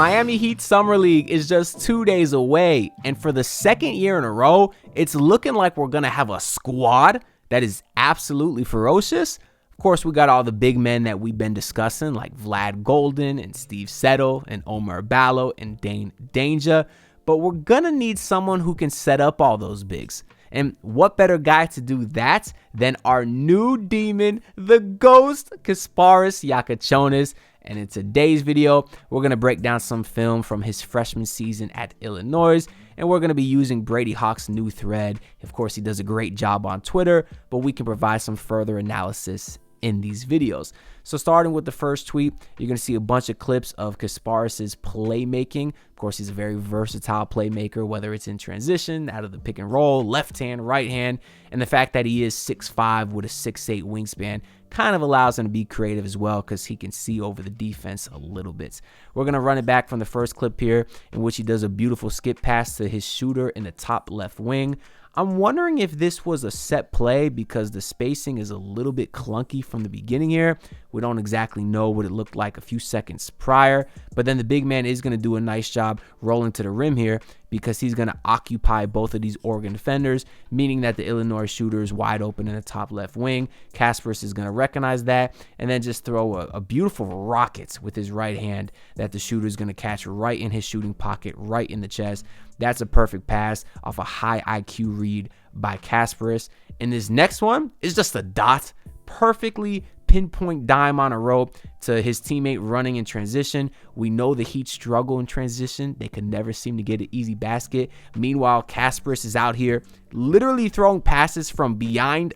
Miami Heat Summer League is just 2 days away, and for the second year in a row, it's looking like we're going to have a squad that is absolutely ferocious. Of course, we got all the big men that we've been discussing, like Vlad Golden and Steve Settle and Omer Ballo and Dane Danger, but we're going to need someone who can set up all those bigs. And what better guy to do that than our new demon, the ghost, Kasparas Jakucionis. And in today's video, we're going to break down some film from his freshman season at Illinois, and we're going to be using Brady Hawk's new thread. Of course, he does a great job on Twitter, but we can provide some further analysis in these videos. So starting with the first tweet, you're going to see a bunch of clips of Kasparas's playmaking. Of course, he's a very versatile playmaker, whether it's in transition, out of the pick and roll, left hand, right hand, and the fact that he is 6'5" with a 6'8" wingspan kind of allows him to be creative as well because he can see over the defense a little bit. We're going to run it back from the first clip here, in which he does a beautiful skip pass to his shooter in the top left wing. I'm wondering if this was a set play because the spacing is a little bit clunky from the beginning here. We don't exactly know what it looked like a few seconds prior, but then the big man is going to do a nice job rolling to the rim here because he's going to occupy both of these Oregon defenders, meaning that the Illinois shooter is wide open in the top left wing. Kasparas is going to recognize that and then just throw a beautiful rocket with his right hand that the shooter is going to catch right in his shooting pocket, right in the chest. That's a perfect pass off a high IQ read by Kasparas. And this next one is just a dot, perfectly pinpoint dime on a rope to his teammate running in transition. We know the Heat struggle in transition. They could never seem to get an easy basket. Meanwhile, Kasparas is out here literally throwing passes from behind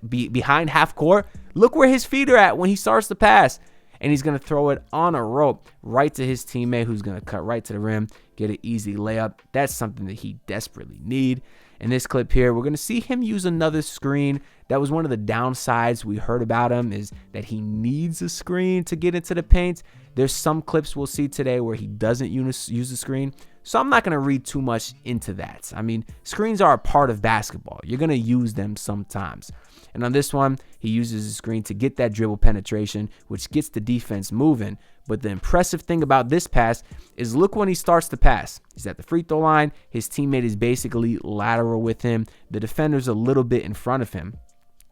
half court. Look where his feet are at when he starts the pass. And he's going to throw it on a rope right to his teammate, who's going to cut right to the rim, get an easy layup. That's something that he desperately need. In this clip here, we're going to see him use another screen. That was one of the downsides we heard about him, is that he needs a screen to get into the paint. There's some clips we'll see today where he doesn't use the screen. So I'm not going to read too much into that. I mean, screens are a part of basketball. You're going to use them sometimes. And on this one, he uses the screen to get that dribble penetration, which gets the defense moving. But the impressive thing about this pass is look when he starts the pass. He's at the free throw line. His teammate is basically lateral with him. The defender's a little bit in front of him.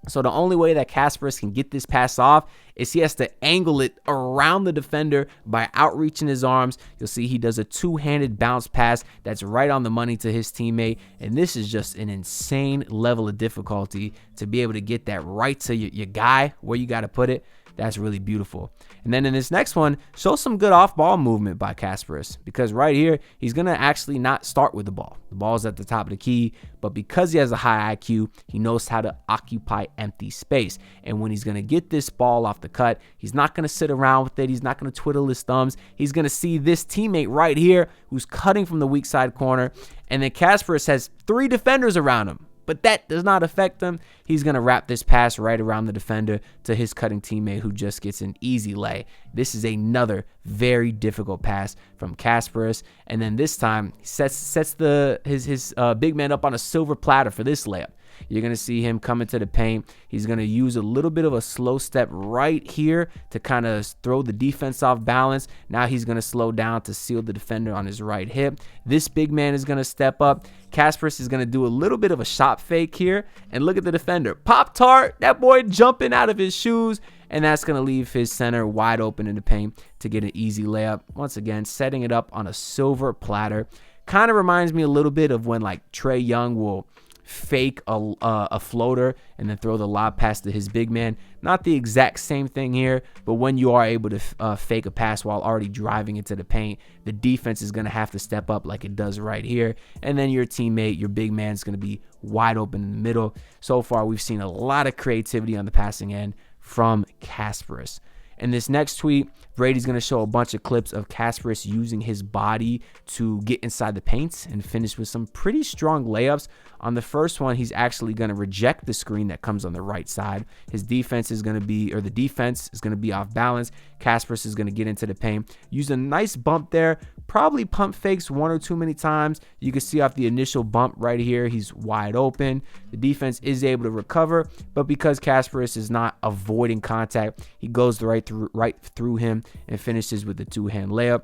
So the only way that Kasparas can get this pass off is he has to angle it around the defender by outreaching his arms. You'll see he does a two-handed bounce pass that's right on the money to his teammate. And this is just an insane level of difficulty to be able to get that right to your guy where you got to put it. That's really beautiful. And then in this next one, show some good off-ball movement by Kasparas, because right here, he's going to actually not start with the ball. The ball's at the top of the key, but because he has a high IQ, he knows how to occupy empty space. And when he's going to get this ball off the cut, he's not going to sit around with it. He's not going to twiddle his thumbs. He's going to see this teammate right here who's cutting from the weak side corner. And then Kasparas has three defenders around him. But that does not affect him. He's going to wrap this pass right around the defender to his cutting teammate, who just gets an easy lay. This is another very difficult pass from Kasparas. And then this time, he sets his big man up on a silver platter for this layup. You're going to see him come into the paint. He's going to use a little bit of a slow step right here to kind of throw the defense off balance. Now he's going to slow down to seal the defender on his right hip. This big man is going to step up. Kasparas is going to do a little bit of a shot fake here. And look at the defender. Pop-Tart, that boy jumping out of his shoes. And that's going to leave his center wide open in the paint to get an easy layup. Once again, setting it up on a silver platter. Kind of reminds me a little bit of when like Trae Young will fake a floater and then throw the lob pass to his big man. Not the exact same thing here, but when you are able to fake a pass while already driving into the paint, the defense is going to have to step up like it does right here. And then your teammate, your big man, is going to be wide open in the middle. So far, we've seen a lot of creativity on the passing end from Kasparas. In this next tweet, Brady's going to show a bunch of clips of Kasparas using his body to get inside the paint and finish with some pretty strong layups. On the first one, he's actually going to reject the screen that comes on the right side. His defense is going to be, or the defense is going to be off balance. Kasparas is going to get into the paint, use a nice bump there, probably pump fakes one or too many times. You can see off the initial bump right here, he's wide open. The defense is able to recover, but because Kasparas is not avoiding contact, he goes right through him and finishes with a two-hand layup.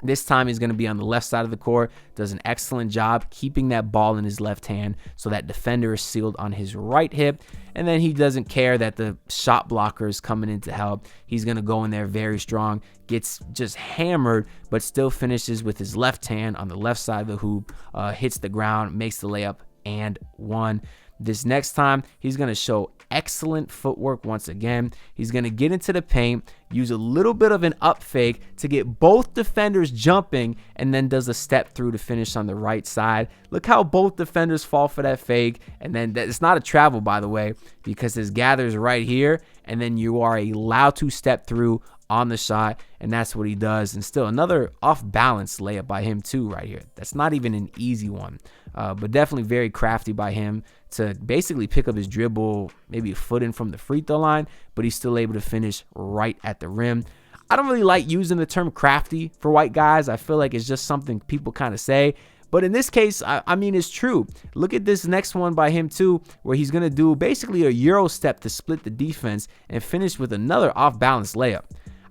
This time he's going to be on the left side of the court, does an excellent job keeping that ball in his left hand so that defender is sealed on his right hip. And then he doesn't care that the shot blocker is coming in to help. He's going to go in there very strong, gets just hammered, but still finishes with his left hand on the left side of the hoop, hits the ground, makes the layup, and one. This next time, he's going to show excellent footwork once again. He's going to get into the paint, use a little bit of an up fake to get both defenders jumping, and then does a step through to finish on the right side. Look how both defenders fall for that fake. And then it's not a travel, by the way, because his gather's right here, and then you are allowed to step through on the shot, and that's what he does. And still another off-balance layup by him too right here. That's not even an easy one, but definitely very crafty by him to basically pick up his dribble maybe a foot in from the free throw line, but he's still able to finish right at the rim. I don't really like using the term crafty for white guys. I feel like it's just something people kind of say. But in this case, I mean, it's true. Look at this next one by him too, where he's going to do basically a Euro step to split the defense and finish with another off-balance layup.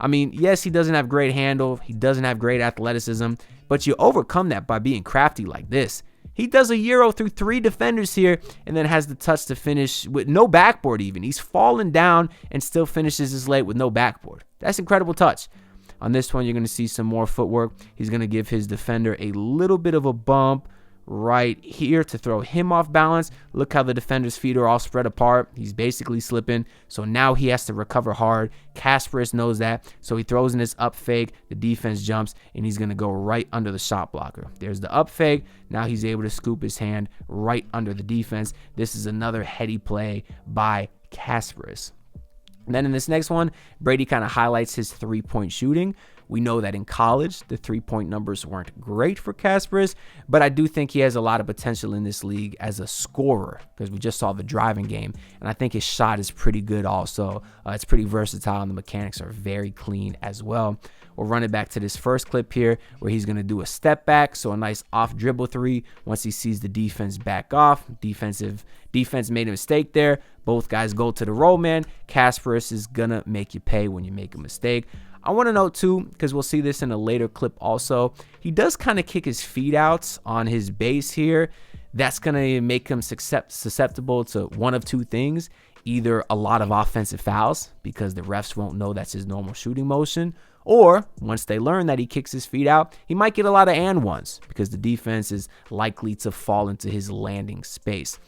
I mean, yes, he doesn't have great handle. He doesn't have great athleticism, but you overcome that by being crafty like this. He does a Euro through 3 defenders here and then has the touch to finish with no backboard even. He's fallen down and still finishes his layup with no backboard. That's incredible touch. On this one, you're going to see some more footwork. He's going to give his defender a little bit of a bump right here to throw him off balance. Look how the defender's feet are all spread apart. He's basically slipping, so now he has to recover hard. Kasparas knows that, so he throws in his up fake. The defense jumps, and he's going to go right under the shot blocker. There's the up fake. Now he's able to scoop his hand right under the defense. This is another heady play by Kasparas. Then in this next one, Brady kind of highlights his three-point shooting. We know that in college, the three-point numbers weren't great for Kasparas, but I do think he has a lot of potential in this league as a scorer because we just saw the driving game, and I think his shot is pretty good also. It's pretty versatile, and the mechanics are very clean as well. We'll run it back to this first clip here where he's going to do a step back, so a nice off-dribble three once he sees the defense back off. Defense made a mistake there. Both guys go to the roll man. Kasparas is going to make you pay when you make a mistake. I want to note too, because we'll see this in a later clip also, he does kind of kick his feet out on his base here. That's going to make him susceptible to one of two things. Either a lot of offensive fouls because the refs won't know that's his normal shooting motion, or once they learn that he kicks his feet out, he might get a lot of and ones because the defense is likely to fall into his landing space.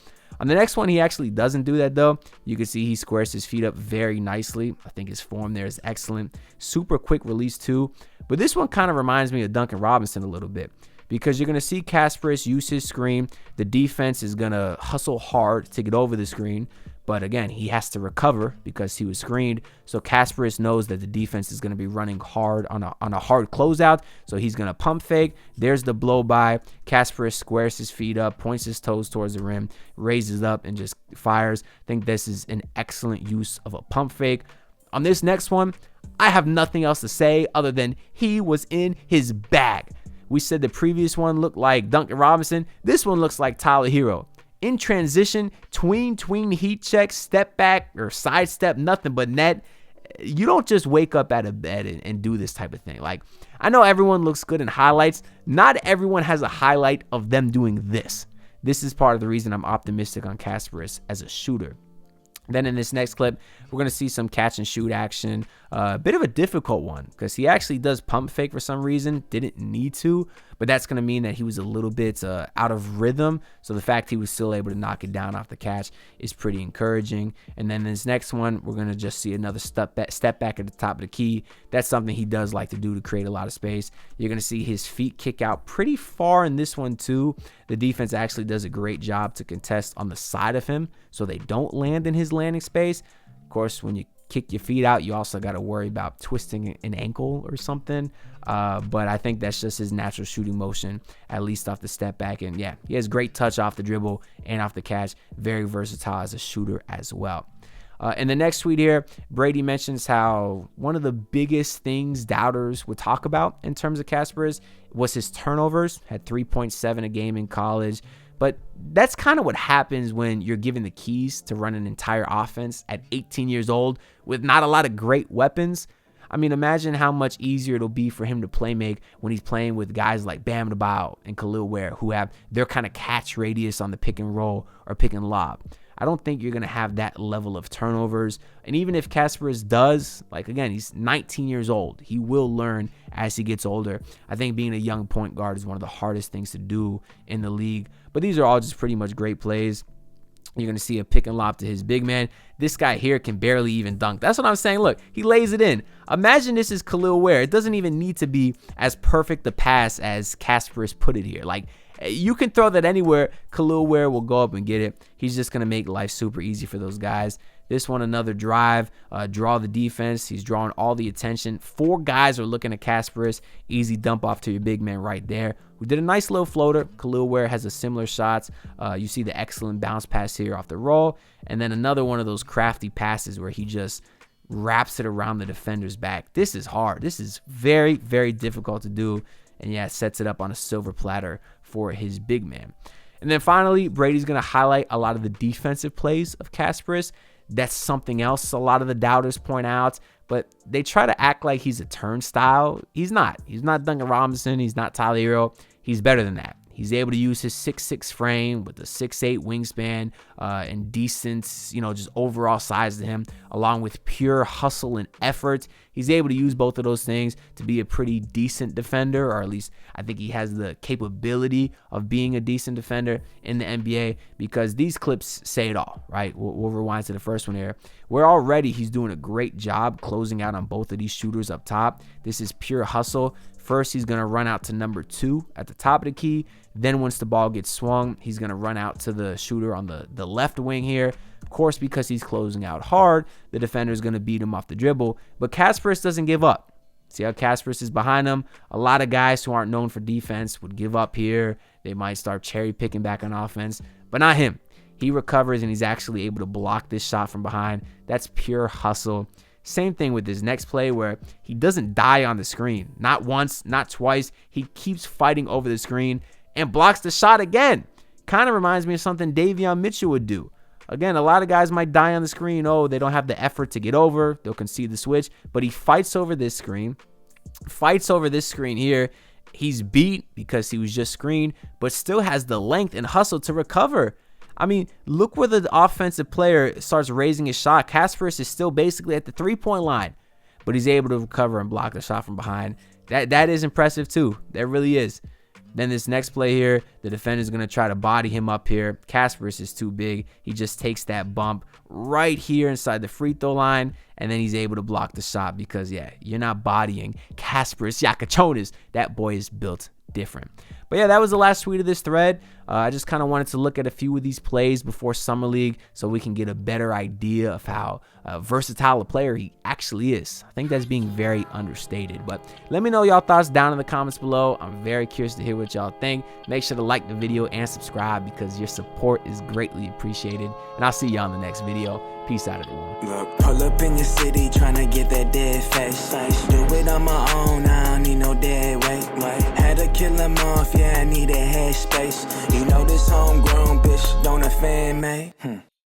On the next one, he actually doesn't do that though. You can see he squares his feet up very nicely. I think his form there is excellent. Super quick release too. But this one kind of reminds me of Duncan Robinson a little bit because you're going to see Kasparas use his screen. The defense is going to hustle hard to get over the screen. But again, he has to recover because he was screened. So Kasparas knows that the defense is going to be running hard on a hard closeout. So he's going to pump fake. There's the blow by. Kasparas squares his feet up, points his toes towards the rim, raises up, and just fires. I think this is an excellent use of a pump fake. On this next one, I have nothing else to say other than he was in his bag. We said the previous one looked like Duncan Robinson. This one looks like Tyler Hero. In transition, tween heat check, step back, or sidestep, nothing but net. You don't just wake up out of bed and do this type of thing. Like, I know everyone looks good in highlights. Not everyone has a highlight of them doing this. This is part of the reason I'm optimistic on Kasparas as a shooter. Then in this next clip, we're going to see some catch and shoot action. A bit of a difficult one because he actually does pump fake for some reason. Didn't need to, but that's going to mean that he was a little bit out of rhythm. So the fact he was still able to knock it down off the catch is pretty encouraging. And then this next one, we're going to just see another step back at the top of the key. That's something he does like to do to create a lot of space. You're going to see his feet kick out pretty far in this one too. The defense actually does a great job to contest on the side of him so they don't land in his landing space. Of course, when you kick your feet out, you also got to worry about twisting an ankle or something. But I think that's just his natural shooting motion, at least off the step back. And yeah, he has great touch off the dribble and off the catch. Very versatile as a shooter as well. In the next tweet here, Brady mentions how one of the biggest things doubters would talk about in terms of Kasparas was his turnovers. Had 3.7 a game in college. But that's kind of what happens when you're given the keys to run an entire offense at 18 years old with not a lot of great weapons. I mean, imagine how much easier it'll be for him to play make when he's playing with guys like Bam Adebayo and Khalil Ware, who have their kind of catch radius on the pick and roll or pick and lob. I don't think you're going to have that level of turnovers. And even if Kasparas does, like, again, he's 19 years old. He will learn as he gets older. I think being a young point guard is one of the hardest things to do in the league. But these are all just pretty much great plays. You're going to see a pick and lob to his big man. This guy here can barely even dunk. That's what I'm saying. Look, he lays it in. Imagine this is Khalil Ware. It doesn't even need to be as perfect a pass as Kasparas put it here. Like, you can throw that anywhere. Khalil Ware will go up and get it. He's just going to make life super easy for those guys. This one, another drive, draw the defense. He's drawing all the attention. 4 guys are looking at Kasparas. Easy dump off to your big man right there, who did a nice little floater. Khalil Ware has a similar shots. You see the excellent bounce pass here off the roll. And then another one of those crafty passes where he just wraps it around the defender's back. This is hard. This is very, very difficult to do. And yeah, sets it up on a silver platter for his big man. And then finally, Brady's going to highlight a lot of the defensive plays of Kasparas. That's something else a lot of the doubters point out, but they try to act like he's a turnstile. He's not. He's not Duncan Robinson. He's not Tyler Hero. He's better than that. He's able to use his 6'6" frame with a 6'8" wingspan and decent, just overall size to him, along with pure hustle and effort. He's able to use both of those things to be a pretty decent defender, or at least I think he has the capability of being a decent defender in the NBA, because these clips say it all, right? We'll rewind to the first one here, where already he's doing a great job closing out on both of these shooters up top. This is pure hustle. First, he's going to run out to number 2 at the top of the key. Then once the ball gets swung, he's going to run out to the shooter on the left wing here. Of course, because he's closing out hard, the defender is going to beat him off the dribble. But Kasparas doesn't give up. See how Kasparas is behind him? A lot of guys who aren't known for defense would give up here. They might start cherry picking back on offense, but not him. He recovers and he's actually able to block this shot from behind. That's pure hustle. Same thing with this next play where he doesn't die on the screen. Not once, not twice. He keeps fighting over the screen and blocks the shot again. Kind of reminds me of something Davion Mitchell would do. Again, a lot of guys might die on the screen. Oh, they don't have the effort to get over. They'll concede the switch. But he fights over this screen. Fights over this screen here. He's beat because he was just screened, but still has the length and hustle to recover. I mean, look where the offensive player starts raising his shot. Kasparas is still basically at the 3-point line, but he's able to recover and block the shot from behind. That is impressive too. That really is. Then this next play here, the defender is going to try to body him up here. Kasparas is too big. He just takes that bump right here inside the free throw line, and then he's able to block the shot because, yeah, you're not bodying Kasparas, Jakucionis. That boy is built different. But yeah, that was the last tweet of this thread. I just kind of wanted to look at a few of these plays before Summer League so we can get a better idea of how versatile a player he actually is. I think that's being very understated. But let me know y'all thoughts down in the comments below. I'm very curious to hear what y'all think. Make sure to like the video and subscribe because your support is greatly appreciated. And I'll see y'all in the next video. Peace out, everyone. Look, pull up in your city trying to get that dead face. Do it on my own, I don't need no dead weight. Had to kill him off, yeah, I need a head space. You know this homegrown bitch don't offend me.